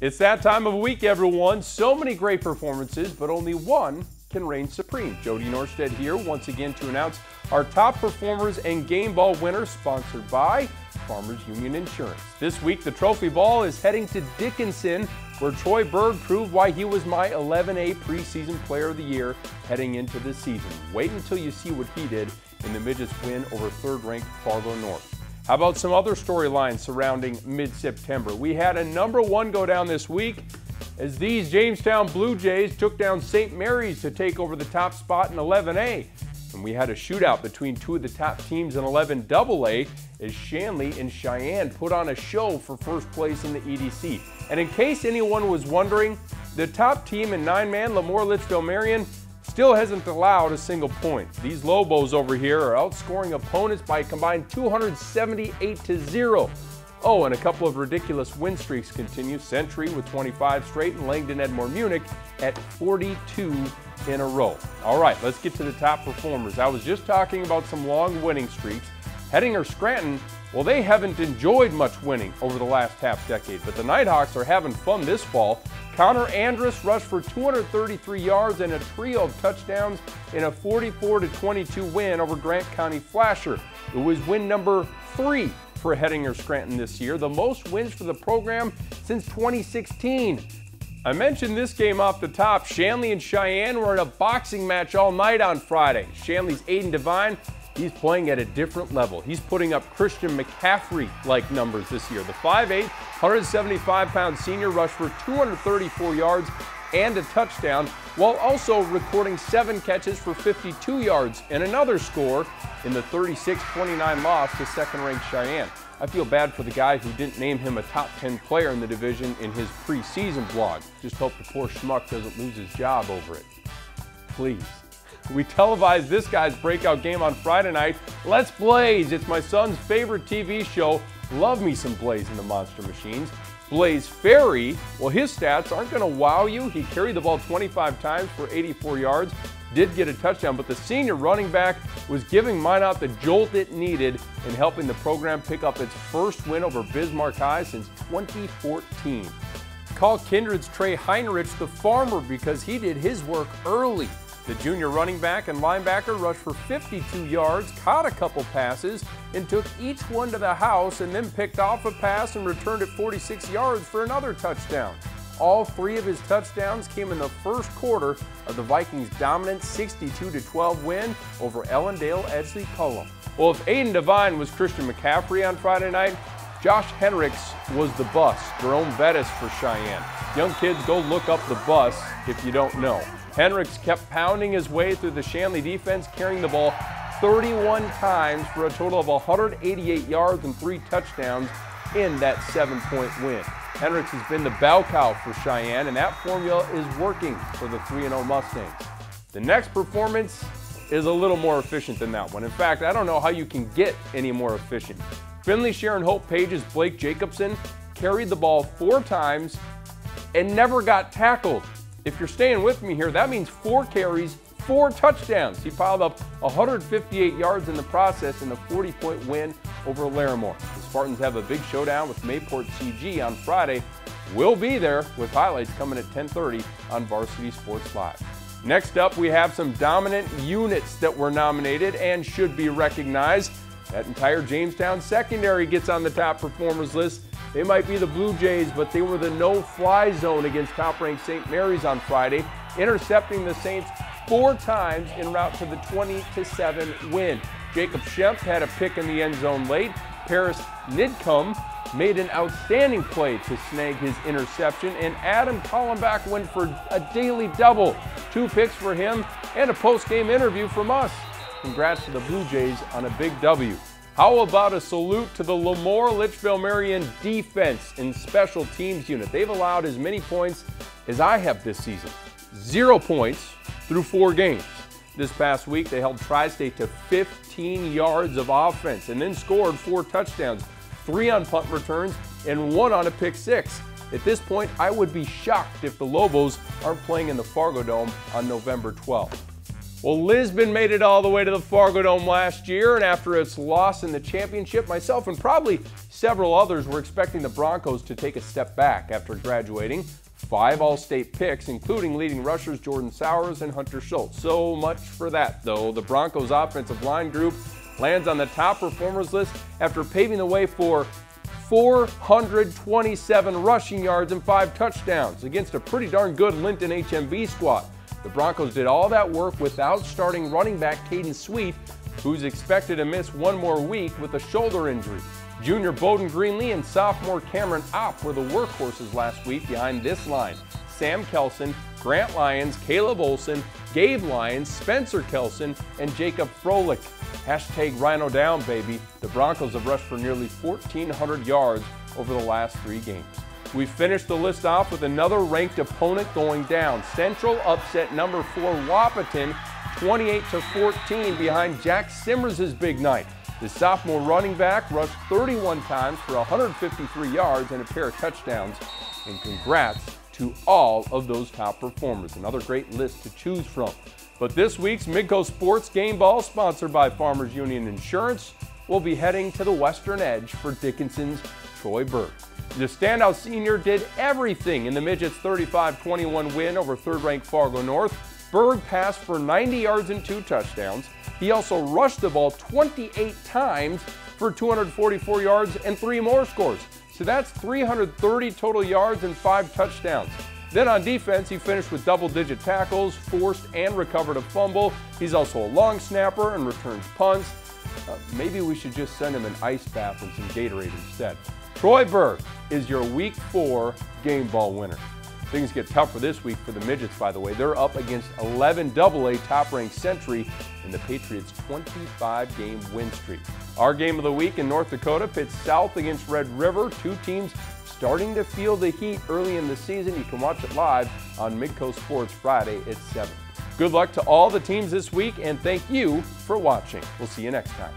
It's that time of week, everyone. So many great performances, but only one can reign supreme. Jody Norstedt here once again to announce our top performers and game ball winners, sponsored by Farmers Union Insurance. This week, the trophy ball is heading to Dickinson, where Troy Berg proved why he was my 11A preseason player of the year heading into the season. Wait until you see what he did in the Midgets win over third-ranked Fargo North. How about some other storylines surrounding mid-September? We had a #1 go down this week as these Jamestown Blue Jays took down St. Mary's to take over the top spot in 11A. And we had a shootout between two of the top teams in 11AA as 𝗕𝗿𝗃 and Cheyenne put on a show for first place in the EDC. And in case anyone was wondering, the top team in 9-man 𝗕𝗹𝗹 still hasn't allowed a single point. These Lobos over here are outscoring opponents by a combined 278-0. Oh, and a couple of ridiculous win streaks continue. Century with 25 straight and Langdon Edmore Munich at 42 in a row. All right, let's get to the top performers. I was just talking about some long winning streaks. Hettinger Scranton, well, they haven't enjoyed much winning over the last half decade, but the Nighthawks are having fun this fall. Connor Andrus rushed for 233 yards and a trio of touchdowns in a 44-22 win over Grant County Flasher. It was win number 3 for Hettinger Scranton this year, the most wins for the program since 2016. I mentioned this game off the top. 𝗕𝗿𝗃 and Cheyenne were in a boxing match all night on Friday. 𝗕𝗿𝗃's Aiden Devine, he's playing at a different level. He's putting up Christian McCaffrey-like numbers this year. The 5'8", 175-pound senior rushed for 234 yards and a touchdown, while also recording 7 catches for 52 yards and another score in the 36-29 loss to second-ranked Cheyenne. I feel bad for the guy who didn't name him a top 10 player in the division in his preseason blog. Just hope the poor schmuck doesn't lose his job over it. Please. We televised this guy's breakout game on Friday night. Let's Blaze. It's my son's favorite TV show. Love me some Blaze in the Monster Machines. Blaze Ferry, well, his stats aren't going to wow you. He carried the ball 25 times for 84 yards, did get a touchdown, but the senior running back was giving Minot the jolt it needed in helping the program pick up its first win over Bismarck High since 2014. Call Kindred's Trey Heinrich the farmer because he did his work early. The junior running back and linebacker rushed for 52 yards, caught a couple passes, and took each one to the house and then picked off a pass and returned it 46 yards for another touchdown. All 3 of his touchdowns came in the first quarter of the Vikings' dominant 62-12 win over 𝗕𝗿𝗃𝗍𝗍. Well, if Aiden Devine was Christian McCaffrey on Friday night, Josh Henricks was the bus, Jerome Bettis for Cheyenne. Young kids, go look up the bus if you don't know. Henricks kept pounding his way through the 𝗕𝗿𝗃 defense, carrying the ball 31 times for a total of 188 yards and 3 touchdowns in that 7-point win. Henricks has been the bell cow for Cheyenne, and that formula is working for the 3-0 Mustangs. The next performance is a little more efficient than that one. In fact, I don't know how you can get any more efficient. Finley Sharon Hope Page's Blake Jacobson carried the ball 4 times and never got tackled. If you're staying with me here, that means 4 carries, 4 touchdowns. He piled up 158 yards in the process in a 40-point win over Larimore. The Spartans have a big showdown with Mayport CG on Friday. We'll be there with highlights coming at 10:30 on Varsity Sports Live. Next up, we have some dominant units that were nominated and should be recognized. That entire Jamestown secondary gets on the top performers list. They might be the Blue Jays, but they were the no-fly zone against top-ranked St. Mary's on Friday, intercepting the Saints 4 times en route to the 20-7 win. Jacob Schemp had a pick in the end zone late. Paris Nidcomb made an outstanding play to snag his interception, and Adam Collenbach went for a daily double. 2 picks for him and a post-game interview from us. Congrats to the Blue Jays on a big W. How about a salute to the 𝗕𝗹𝗃𝗍𝗍 defense and special teams unit? They've allowed as many points as I have this season. 0 points through 4 games. This past week, they held Tri-State to 15 yards of offense and then scored 4 touchdowns, 3 on punt returns and 1 on a pick 6. At this point, I would be shocked if the Lobos aren't playing in the Fargo Dome on November 12th. Well, Lisbon made it all the way to the Fargo Dome last year, and after its loss in the championship, myself and probably several others were expecting the Broncos to take a step back after graduating 5 All-State picks, including leading rushers Jordan Sowers and Hunter Schultz. So much for that, though. The Broncos' offensive line group lands on the top performers list after paving the way for 427 rushing yards and 5 touchdowns against a pretty darn good Linton 𝗕𝗹𝗹 squad. The Broncos did all that work without starting running back 𝗕𝗹𝗹𝗃, who's expected to miss 1 more week with a shoulder injury. Junior Bowden Greenlee and sophomore Cameron Opp were the workhorses last week behind this line. Sam Kelson, Grant Lyons, Caleb Olson, Gabe Lyons, Spencer Kelson, and Jacob Froelich. Hashtag Rhino down, baby. The Broncos have rushed for nearly 1,400 yards over the last 3 games. We finished the list off with another ranked opponent going down. Central upset number 4 Wahpeton 28-14 behind Jack Simmers' big night. The sophomore running back rushed 31 times for 153 yards and a pair of touchdowns. And congrats to all of those top performers. Another great list to choose from. But this week's Midco Sports Game Ball, sponsored by Farmers Union Insurance, will be heading to the western edge for Dickinson's Troy Berg. The standout senior did everything in the Midgets' 35-21 win over 3rd-ranked Fargo North. Berg passed for 90 yards and 2 touchdowns. He also rushed the ball 28 times for 244 yards and 3 more scores. So that's 330 total yards and 5 touchdowns. Then on defense, he finished with double-digit tackles, forced and recovered a fumble. He's also a long snapper and returns punts. Maybe we should just send him an ice bath and some Gatorade instead. Troy Berg is your Week 4 game ball winner. Things get tougher this week for the Midgets, by the way. They're up against 11 AA top-ranked Century in the Patriots' 25-game win streak. Our game of the week in North Dakota pits South against Red River. 2 teams starting to feel the heat early in the season. You can watch it live on Midco Sports Friday at 7. Good luck to all the teams this week, and thank you for watching. We'll see you next time.